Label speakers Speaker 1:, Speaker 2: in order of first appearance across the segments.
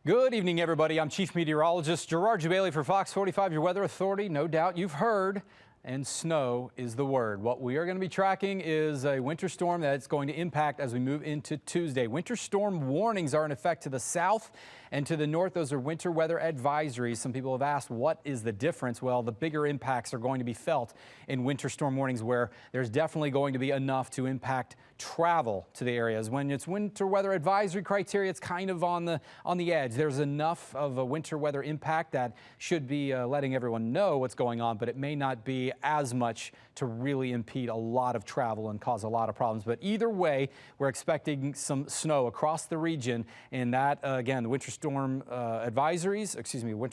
Speaker 1: Good evening, everybody. I'm Chief Meteorologist Gerard Jabali for Fox 45, your weather authority. No doubt you've heard, and snow is the word. What we are going to be tracking is a winter storm that's going to impact as we move into Tuesday. Winter storm warnings are in effect to the south and to the north. Those are winter weather advisories. Some people have asked, what is the difference? Well, the bigger impacts are going to be felt in winter storm warnings, where there's definitely going to be enough to impact travel to the areas. When it's winter weather advisory criteria, it's kind of on the edge. There's enough of a winter weather impact that should be letting everyone know what's going on, but it may not be as much to really impede a lot of travel and cause a lot of problems. But either way, we're expecting some snow across the region, and that again, the winter storm winter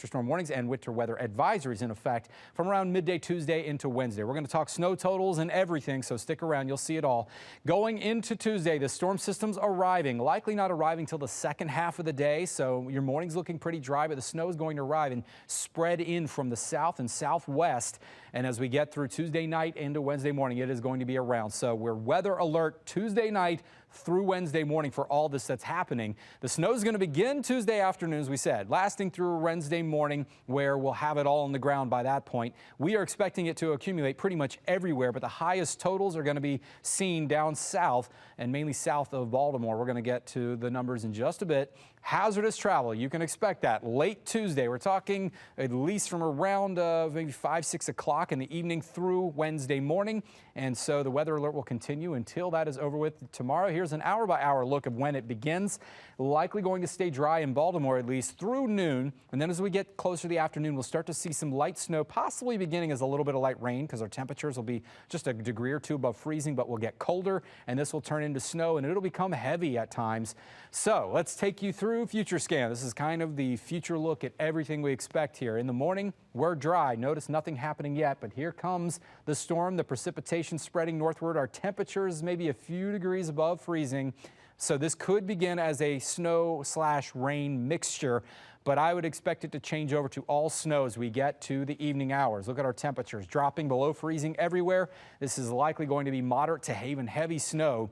Speaker 1: storm warnings and winter weather advisories in effect from around midday Tuesday into Wednesday. We're going to talk snow totals and everything, so stick around, you'll see it all. Going into Tuesday, the storm system's arriving, likely not arriving till the second half of the day, so your morning's looking pretty dry, but the snow is going to arrive and spread in from the south and southwest. And as we get through Tuesday night into Wednesday morning, it is going to be around. So we're weather alert Tuesday night through Wednesday morning for all this that's happening. The snow is going to begin Tuesday afternoon, as we said, lasting through Wednesday morning, where we'll have it all on the ground by that point. We are expecting it to accumulate pretty much everywhere, but the highest totals are going to be seen down south and mainly south of Baltimore. We're going to get to the numbers in just a bit. Hazardous travel, you can expect that late Tuesday. We're talking at least from around maybe 5, 6 o'clock in the evening through Wednesday morning. And so the weather alert will continue until that is over with tomorrow. Here's an hour-by-hour look of when it begins. Likely going to stay dry in Baltimore at least through noon. And then as we get closer to the afternoon, we'll start to see some light snow, possibly beginning as a little bit of light rain, because our temperatures will be just a degree or two above freezing, but we'll get colder, and this will turn into snow, and it'll become heavy at times. So let's take you through Future Scan. This is kind of the future look at everything we expect here. In the morning, we're dry. Notice nothing happening yet, but here comes the storm, the precipitation spreading northward. Our temperatures maybe a few degrees above freezing. So this could begin as a snow/rain mixture, but I would expect it to change over to all snow as we get to the evening hours. Look at our temperatures dropping below freezing everywhere. This is likely going to be moderate to even heavy snow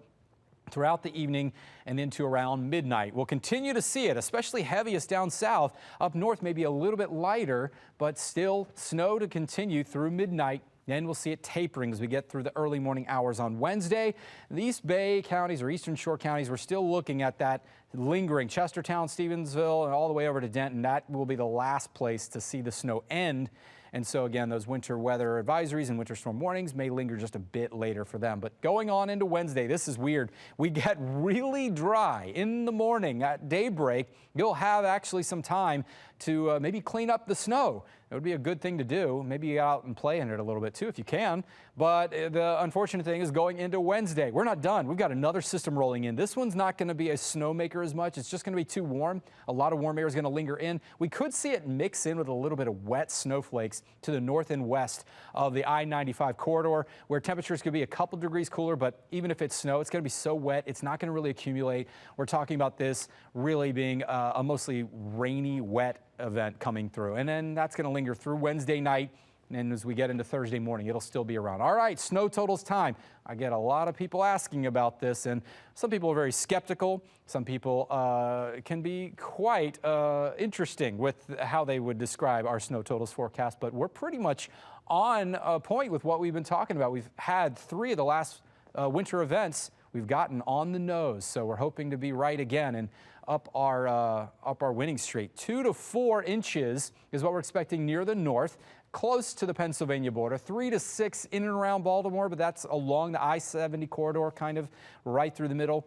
Speaker 1: throughout the evening and into around midnight. We'll continue to see it, especially heaviest down south. Up north, maybe a little bit lighter, but still snow to continue through midnight. Then we'll see it tapering as we get through the early morning hours on Wednesday. The East Bay counties or Eastern Shore counties, we're still looking at that lingering. Chestertown, Stevensville, and all the way over to Denton. That will be the last place to see the snow end. And so again, those winter weather advisories and winter storm warnings may linger just a bit later for them. But going on into Wednesday, this is weird. We get really dry in the morning at daybreak. You'll have actually some time to maybe clean up the snow. It would be a good thing to do. Maybe get out and play in it a little bit too if you can. But the unfortunate thing is going into Wednesday, we're not done. We've got another system rolling in. This one's not going to be a snowmaker as much. It's just going to be too warm. A lot of warm air is going to linger in. We could see it mix in with a little bit of wet snowflakes to the north and west of the I-95 corridor, where temperatures could be a couple degrees cooler, but even if it's snow, it's going to be so wet, it's not going to really accumulate. We're talking about this really being a mostly rainy, wet event coming through. And then that's going to linger through Wednesday night. And as we get into Thursday morning, it'll still be around. All right, snow totals time. I get a lot of people asking about this, and some people are very skeptical. Some people can be quite interesting with how they would describe our snow totals forecast, but we're pretty much on point with what we've been talking about. We've had 3 of the last winter events we've gotten on the nose, so we're hoping to be right again and up our winning streak. 2 to 4 inches is what we're expecting near the north, close to the Pennsylvania border. 3 to 6 in and around Baltimore, but that's along the I-70 corridor, kind of right through the middle.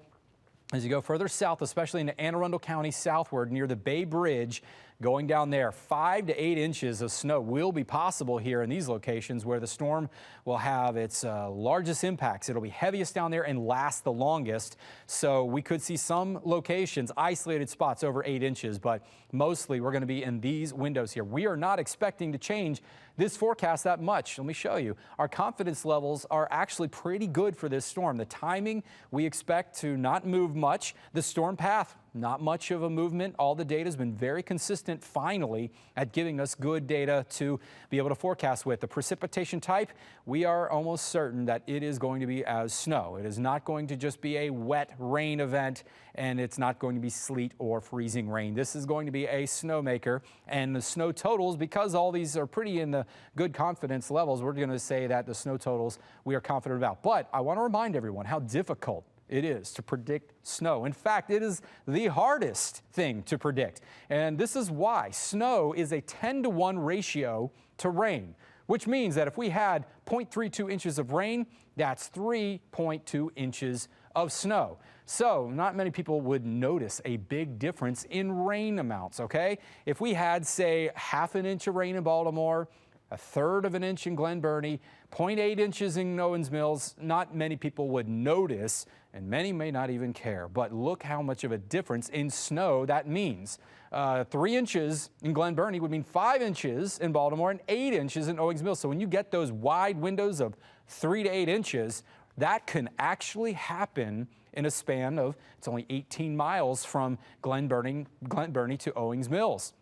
Speaker 1: As you go further south, especially into Anne Arundel County southward near the Bay Bridge, going down there, 5 to 8 inches of snow will be possible here in these locations where the storm will have its largest impacts. It'll be heaviest down there and last the longest. So we could see some locations, isolated spots over 8 inches, but mostly we're going to be in these windows here. We are not expecting to change this forecast that much. Let me show you. Our confidence levels are actually pretty good for this storm. The timing we expect to not move much. The storm path, not much of a movement. All the data has been very consistent finally at giving us good data to be able to forecast with. The precipitation type, we are almost certain that it is going to be as snow. It is not going to just be a wet rain event, and it's not going to be sleet or freezing rain. This is going to be a snowmaker, and the snow totals, because all these are pretty in the good confidence levels, we're going to say that the snow totals we are confident about. But I want to remind everyone how difficult it is to predict snow. In fact, it is the hardest thing to predict. And this is why snow is a 10-to-1 ratio to rain, which means that if we had 0.32 inches of rain, that's 3.2 inches of snow. So not many people would notice a big difference in rain amounts, okay? If we had, say, half an inch of rain in Baltimore, a third of an inch in Glen Burnie, 0.8 inches in Owings Mills, not many people would notice, and many may not even care. But look how much of a difference in snow that means. 3 inches in Glen Burnie would mean 5 inches in Baltimore and 8 inches in Owings Mills. So when you get those wide windows of 3 to 8 inches, that can actually happen in a span of, it's only 18 miles from Glen Burnie to Owings Mills.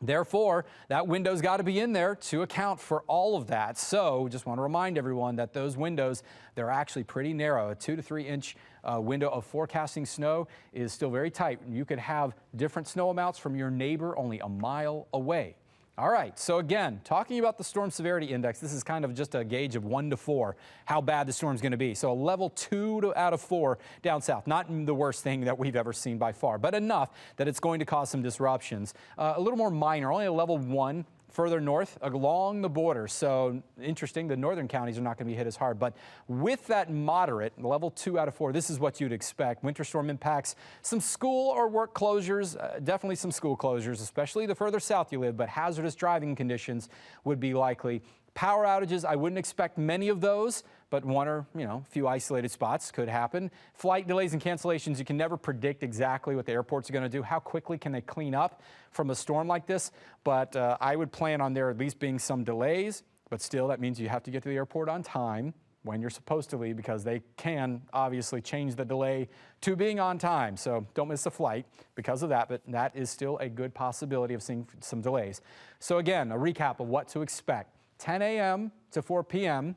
Speaker 1: Therefore, that window's got to be in there to account for all of that. So just want to remind everyone that those windows, they're actually pretty narrow. A 2 to 3 inch window of forecasting snow is still very tight. You could have different snow amounts from your neighbor only a mile away. All right, so again, talking about the storm severity index, this is kind of just a gauge of 1 to 4, how bad the storm's going to be. So a level 2 out of 4 down south, not the worst thing that we've ever seen by far, but enough that it's going to cause some disruptions. A little more minor, only a level 1 further north along the border. So interesting, the northern counties are not going to be hit as hard. But with that moderate, level 2 out of 4, this is what you'd expect. Winter storm impacts, some school or work closures, definitely some school closures, especially the further south you live, but hazardous driving conditions would be likely. Power outages, I wouldn't expect many of those, but one or, a few isolated spots could happen. Flight delays and cancellations, you can never predict exactly what the airports are going to do. How quickly can they clean up from a storm like this? But I would plan on there at least being some delays, but still that means you have to get to the airport on time when you're supposed to leave, because they can obviously change the delay to being on time. So don't miss a flight because of that, but that is still a good possibility of seeing some delays. So again, a recap of what to expect. 10 a.m. to 4 p.m.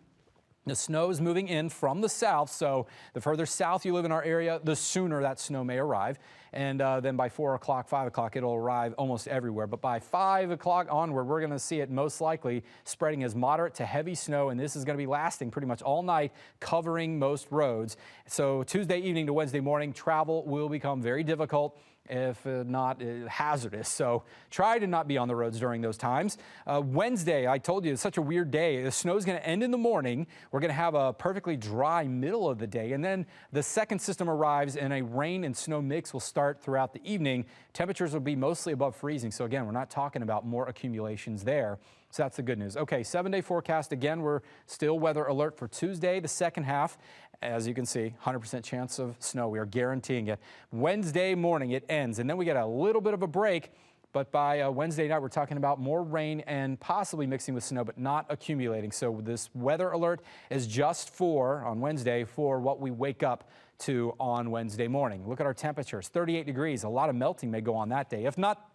Speaker 1: The snow is moving in from the south, so the further south you live in our area, the sooner that snow may arrive. And then by 4 o'clock, 5 o'clock, it'll arrive almost everywhere. But by 5 o'clock onward, we're going to see it most likely spreading as moderate to heavy snow, and this is going to be lasting pretty much all night, covering most roads. So Tuesday evening to Wednesday morning, travel will become very difficult, if not hazardous. So try to not be on the roads during those times. Wednesday, I told you, it's such a weird day. The snow's going to end in the morning. We're going to have a perfectly dry middle of the day, and then the second system arrives and a rain and snow mix will start throughout the evening. Temperatures will be mostly above freezing. So again, we're not talking about more accumulations there. So that's the good news. Okay, 7-day forecast. Again, we're still weather alert for Tuesday, the second half. As you can see, 100% chance of snow. We are guaranteeing it. Wednesday morning, it ends, and then we get a little bit of a break. But by Wednesday night, we're talking about more rain and possibly mixing with snow, but not accumulating. So this weather alert is just on Wednesday, for what we wake up to on Wednesday morning. Look at our temperatures, 38 degrees. A lot of melting may go on that day. If not,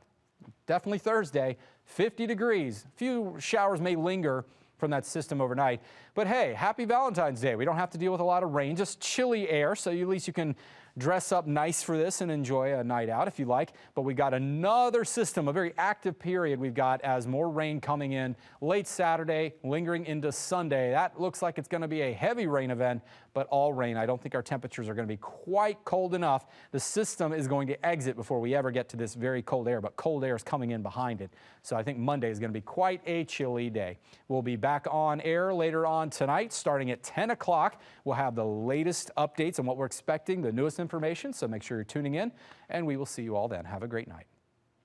Speaker 1: definitely Thursday, 50 degrees. A few showers may linger from that system overnight. But hey, happy Valentine's Day. We don't have to deal with a lot of rain, just chilly air, so at least you can dress up nice for this and enjoy a night out if you like. But we got another system, a very active period we've got, as more rain coming in late Saturday, lingering into Sunday. That looks like it's going to be a heavy rain event, but all rain. I don't think our temperatures are going to be quite cold enough. The system is going to exit before we ever get to this very cold air, but cold air is coming in behind it. So I think Monday is going to be quite a chilly day. We'll be back on air later on tonight, starting at 10 o'clock. We'll have the latest updates on what we're expecting, the newest information, so make sure you're tuning in, and we will see you all then. Have a great night.